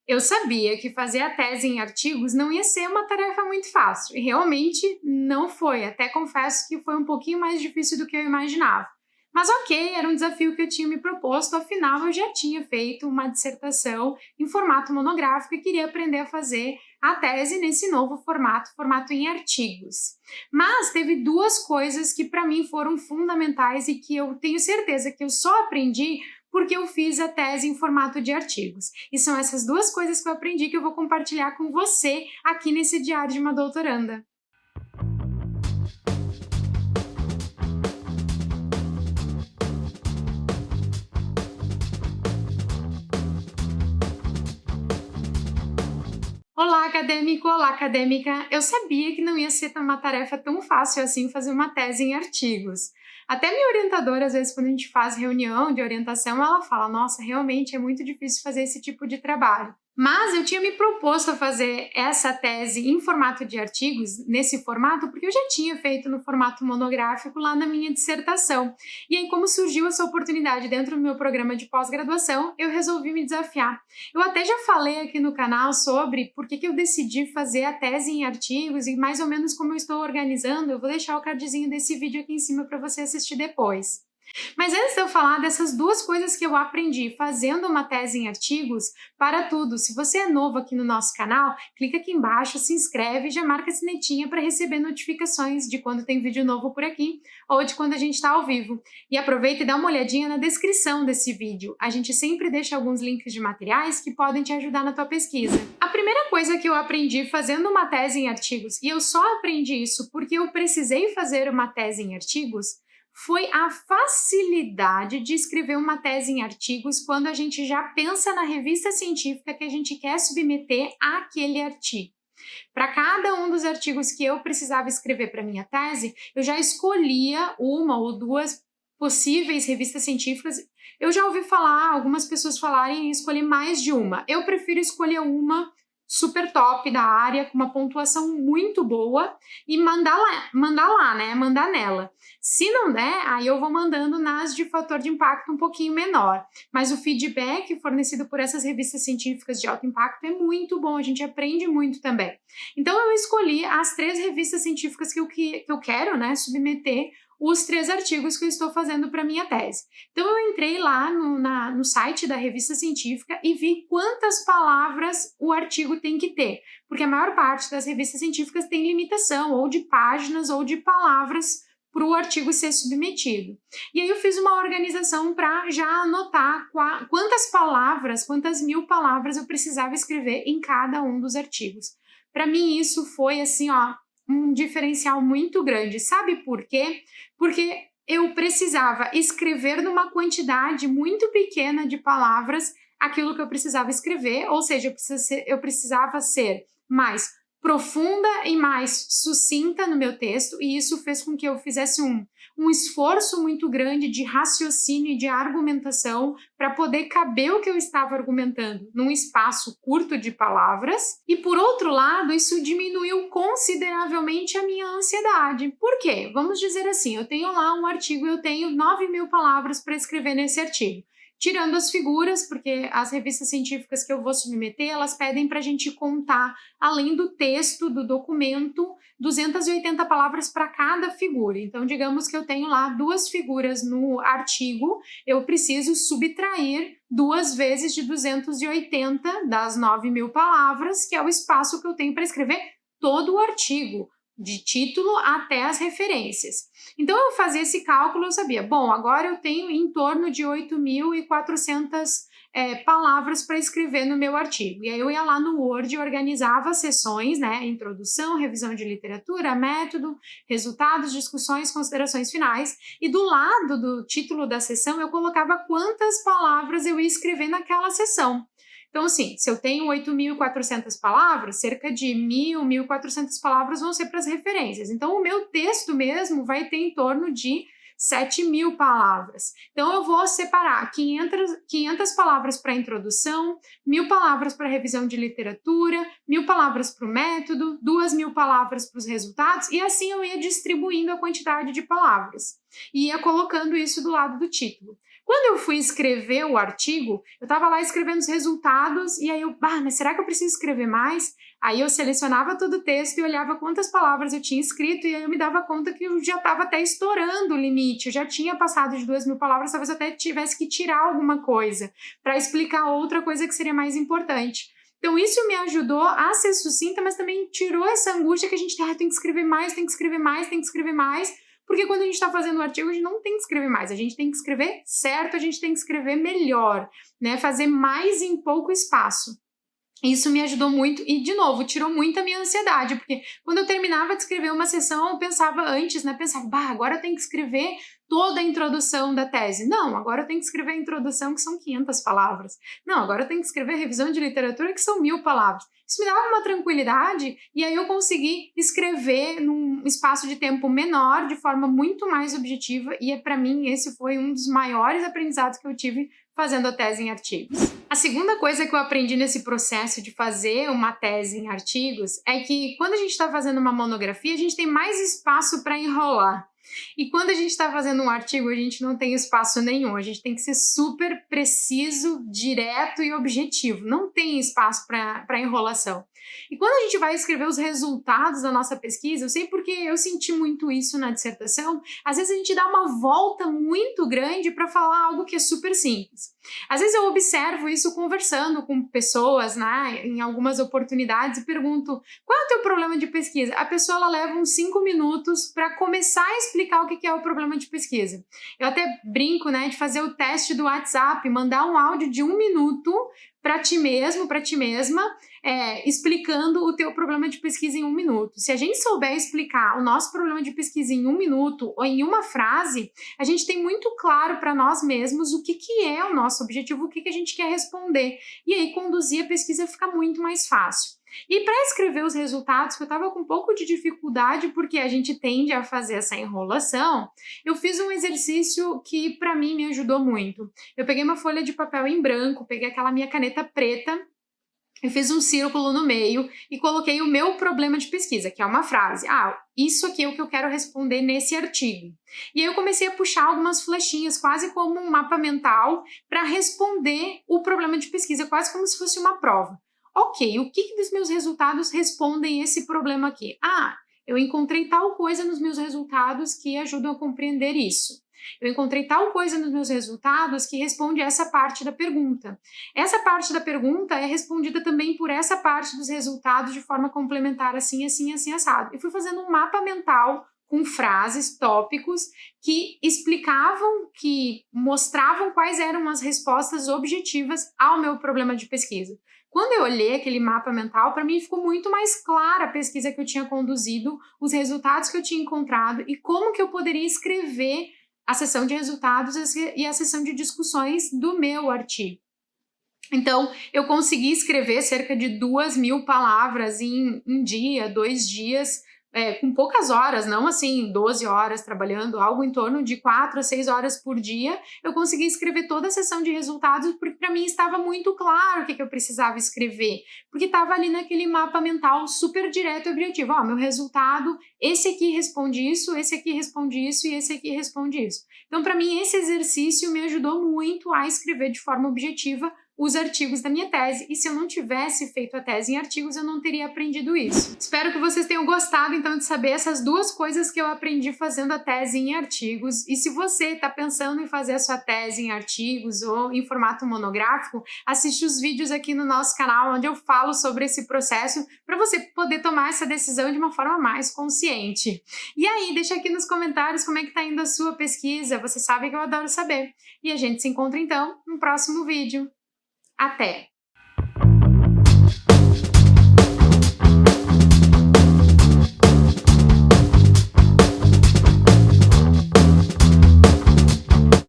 Eu sabia que fazer a tese em artigos não ia ser uma tarefa muito fácil, e realmente não foi. Até confesso que foi um pouquinho mais difícil do que eu imaginava. Mas ok, era um desafio que eu tinha me proposto, afinal eu já tinha feito uma dissertação em formato monográfico e queria aprender a fazer a tese nesse novo formato, formato em artigos. Mas teve duas coisas que para mim foram fundamentais e que eu tenho certeza que eu só aprendi porque eu fiz a tese em formato de artigos. E são essas duas coisas que eu aprendi que eu vou compartilhar com você aqui nesse Diário de uma Doutoranda. Olá, acadêmico! Olá, acadêmica! Eu sabia que não ia ser uma tarefa tão fácil assim fazer uma tese em artigos. Até minha orientadora, às vezes, quando a gente faz reunião de orientação, ela fala: nossa, realmente é muito difícil fazer esse tipo de trabalho. Mas eu tinha me proposto a fazer essa tese em formato de artigos, nesse formato, porque eu já tinha feito no formato monográfico lá na minha dissertação. E aí, como surgiu essa oportunidade dentro do meu programa de pós-graduação, eu resolvi me desafiar. Eu até já falei aqui no canal sobre por que eu decidi fazer a tese em artigos e mais ou menos como eu estou organizando. Eu vou deixar o cardzinho desse vídeo aqui em cima para você assistir depois. Mas antes de eu falar dessas duas coisas que eu aprendi fazendo uma tese em artigos, para tudo, se você é novo aqui no nosso canal, clica aqui embaixo, se inscreve e já marca a sinetinha para receber notificações de quando tem vídeo novo por aqui ou de quando a gente está ao vivo. E aproveita e dá uma olhadinha na descrição desse vídeo. A gente sempre deixa alguns links de materiais que podem te ajudar na tua pesquisa. A primeira coisa que eu aprendi fazendo uma tese em artigos, e eu só aprendi isso porque eu precisei fazer uma tese em artigos, foi a facilidade de escrever uma tese em artigos quando a gente já pensa na revista científica que a gente quer submeter àquele artigo. Para cada um dos artigos que eu precisava escrever para minha tese, eu já escolhia uma ou duas possíveis revistas científicas. Eu já ouvi falar, algumas pessoas falarem em escolher mais de uma. Eu prefiro escolher uma super top da área, com uma pontuação muito boa e mandar nela. Se não der, aí eu vou mandando nas de fator de impacto um pouquinho menor. Mas o feedback fornecido por essas revistas científicas de alto impacto é muito bom, a gente aprende muito também. Então eu escolhi as 3 revistas científicas que eu quero, né, submeter os 3 artigos que eu estou fazendo para minha tese. Então eu entrei lá no site da revista científica e vi quantas palavras o artigo tem que ter, porque a maior parte das revistas científicas tem limitação ou de páginas ou de palavras para o artigo ser submetido. E aí eu fiz uma organização para já anotar quantas palavras, quantas 1000 palavras eu precisava escrever em cada um dos artigos. Para mim isso foi assim, ó, um diferencial muito grande. Sabe por quê? Porque eu precisava escrever numa quantidade muito pequena de palavras aquilo que eu precisava escrever, ou seja, eu precisava ser mais profunda e mais sucinta no meu texto, e isso fez com que eu fizesse um esforço muito grande de raciocínio e de argumentação para poder caber o que eu estava argumentando num espaço curto de palavras. E por outro lado, isso diminuiu consideravelmente a minha ansiedade. Por quê? Vamos dizer assim, eu tenho lá um artigo e eu tenho 9.000 palavras para escrever nesse artigo. Tirando as figuras, porque as revistas científicas que eu vou submeter, elas pedem para a gente contar, além do texto do documento, 280 palavras para cada figura. Então, digamos que eu tenho lá 2 figuras no artigo, eu preciso subtrair 2 vezes de 280 das 9.000 palavras, que é o espaço que eu tenho para escrever todo o artigo, de título até as referências. Então, eu fazia esse cálculo, eu sabia, bom, agora eu tenho em torno de 8.400 palavras para escrever no meu artigo. E aí eu ia lá no Word e organizava as seções, né, introdução, revisão de literatura, método, resultados, discussões, considerações finais, e do lado do título da seção eu colocava quantas palavras eu ia escrever naquela seção. Então, assim, se eu tenho 8.400 palavras, cerca de 1.400 palavras vão ser para as referências. Então, o meu texto mesmo vai ter em torno de 7.000 palavras. Então, eu vou separar 500 palavras para a introdução, 1.000 palavras para a revisão de literatura, 1.000 palavras para o método, 2.000 palavras para os resultados, e assim eu ia distribuindo a quantidade de palavras. E ia colocando isso do lado do título. Quando eu fui escrever o artigo, eu estava lá escrevendo os resultados e aí mas será que eu preciso escrever mais? Aí eu selecionava todo o texto e olhava quantas palavras eu tinha escrito e aí eu me dava conta que eu já estava até estourando o limite, eu já tinha passado de 2.000 palavras, talvez eu até tivesse que tirar alguma coisa para explicar outra coisa que seria mais importante. Então isso me ajudou a ser sucinta, mas também tirou essa angústia que a gente tem que escrever mais, tem que escrever mais, tem que escrever mais, porque quando a gente está fazendo um artigo, a gente não tem que escrever mais, a gente tem que escrever certo, a gente tem que escrever melhor, né? Fazer mais em pouco espaço. Isso me ajudou muito e, de novo, tirou muito a minha ansiedade, porque quando eu terminava de escrever uma sessão, eu pensava antes, né? Pensava, agora eu tenho que escrever toda a introdução da tese. Não, agora eu tenho que escrever a introdução, que são 500 palavras. Não, agora eu tenho que escrever a revisão de literatura, que são 1.000 palavras. Isso me dava uma tranquilidade e aí eu consegui escrever num espaço de tempo menor, de forma muito mais objetiva, e para mim esse foi um dos maiores aprendizados que eu tive fazendo a tese em artigos. A segunda coisa que eu aprendi nesse processo de fazer uma tese em artigos é que quando a gente está fazendo uma monografia, a gente tem mais espaço para enrolar. E quando a gente está fazendo um artigo, a gente não tem espaço nenhum, a gente tem que ser super preciso, direto e objetivo, não tem espaço para enrolação. E quando a gente vai escrever os resultados da nossa pesquisa, eu sei porque eu senti muito isso na dissertação, às vezes a gente dá uma volta muito grande para falar algo que é super simples. Às vezes eu observo isso conversando com pessoas, né, em algumas oportunidades e pergunto, qual é o teu problema de pesquisa? A pessoa ela leva uns 5 minutos para começar a explicar o que é o problema de pesquisa. Eu até brinco, né, de fazer o teste do WhatsApp, mandar um áudio de 1 minuto para ti mesmo, para ti mesma, explicando o teu problema de pesquisa em 1 minuto. Se a gente souber explicar o nosso problema de pesquisa em 1 minuto ou em uma frase, a gente tem muito claro para nós mesmos o que é o nosso objetivo, o que a gente quer responder. E aí conduzir a pesquisa fica muito mais fácil. E para escrever os resultados, que eu estava com um pouco de dificuldade, porque a gente tende a fazer essa enrolação, eu fiz um exercício que para mim me ajudou muito. Eu peguei uma folha de papel em branco, peguei aquela minha caneta preta, eu fiz um círculo no meio e coloquei o meu problema de pesquisa, que é uma frase. Isso aqui é o que eu quero responder nesse artigo. E aí eu comecei a puxar algumas flechinhas, quase como um mapa mental, para responder o problema de pesquisa, quase como se fosse uma prova. Ok, o que dos meus resultados respondem esse problema aqui? Eu encontrei tal coisa nos meus resultados que ajudam a compreender isso. Eu encontrei tal coisa nos meus resultados que responde essa parte da pergunta. Essa parte da pergunta é respondida também por essa parte dos resultados de forma complementar, assim, assim, assim, assado. E fui fazendo um mapa mental com frases, tópicos que explicavam, que mostravam quais eram as respostas objetivas ao meu problema de pesquisa. Quando eu olhei aquele mapa mental, para mim ficou muito mais clara a pesquisa que eu tinha conduzido, os resultados que eu tinha encontrado e como que eu poderia escrever a sessão de resultados e a sessão de discussões do meu artigo. Então, eu consegui escrever cerca de 2.000 palavras em um dia, 2 dias, com poucas horas, não assim 12 horas trabalhando, algo em torno de 4 a 6 horas por dia, eu consegui escrever toda a sessão de resultados, porque para mim estava muito claro o que eu precisava escrever, porque estava ali naquele mapa mental super direto e objetivo. Meu resultado, esse aqui responde isso, esse aqui responde isso e esse aqui responde isso. Então, para mim, esse exercício me ajudou muito a escrever de forma objetiva os artigos da minha tese, e se eu não tivesse feito a tese em artigos, eu não teria aprendido isso. Espero que vocês tenham gostado, então, de saber essas 2 coisas que eu aprendi fazendo a tese em artigos, e se você está pensando em fazer a sua tese em artigos ou em formato monográfico, assiste os vídeos aqui no nosso canal, onde eu falo sobre esse processo, para você poder tomar essa decisão de uma forma mais consciente. E aí, deixa aqui nos comentários como é que está indo a sua pesquisa, você sabe que eu adoro saber. E a gente se encontra, então, no próximo vídeo. Até!